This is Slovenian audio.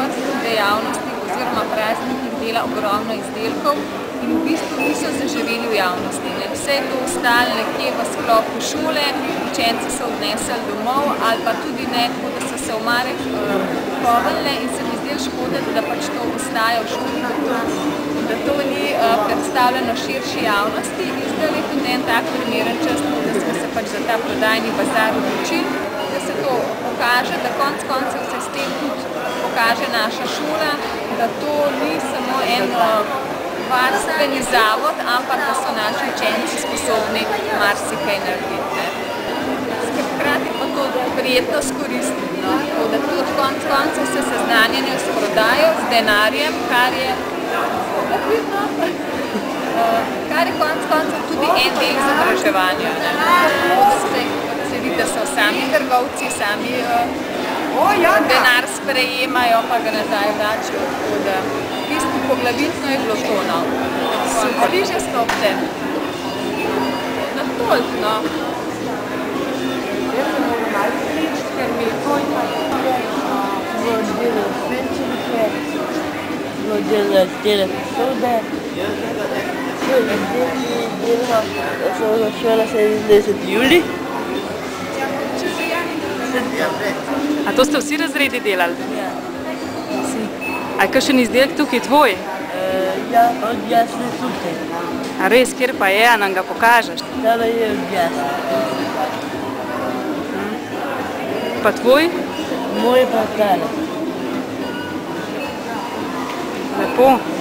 vrsti dejavnosti oziroma praznikih dela ogromno izdelkov in v bistvu niso zaživeli v javnosti. Vse je to ostalo nekje v sklopu šole, učenci so odnesli domov ali pa tudi ne, tako da so se omare povrnile in se mi zdelo škoda, da pač to ostaja v šoli, da to ni predstavljeno širši javnosti in zdaj je tudi en tak primeren čas, da smo se pač za ta prodajni bazar odločili, da se to pokaže, da konec koncev se s tem tudi pokaže naša šola, da to ni samo en varstveni zavod, ampak da so naši učenci sposobni marsikaj narediti. Hkrati pa to prijetno skoristiti, tako da tudi konec koncev se seznanjajo s prodajo, z denarjem, kar je konec koncev tudi en del izobraževanja. Kot se vidi, da so sami trgovci, sami denar sprejemajo, pa ga nazaj vračajo. V bistvu poglavitno je bilo to, no. Bliže stopite. Na toliko, no. Jaz sem moram malo sličiti, ker mi je to delo svenčenike, delo posode, šola se je 10. julij. A to ste vsi razredi delali? Ja. A je kakšen izdelek tukaj tvoj? Ja, od jasne tukaj. A res, kjer pa je, a nam ga pokažeš? Tale je od jasne. Pa tvoj? Moj pa tale. Lepo.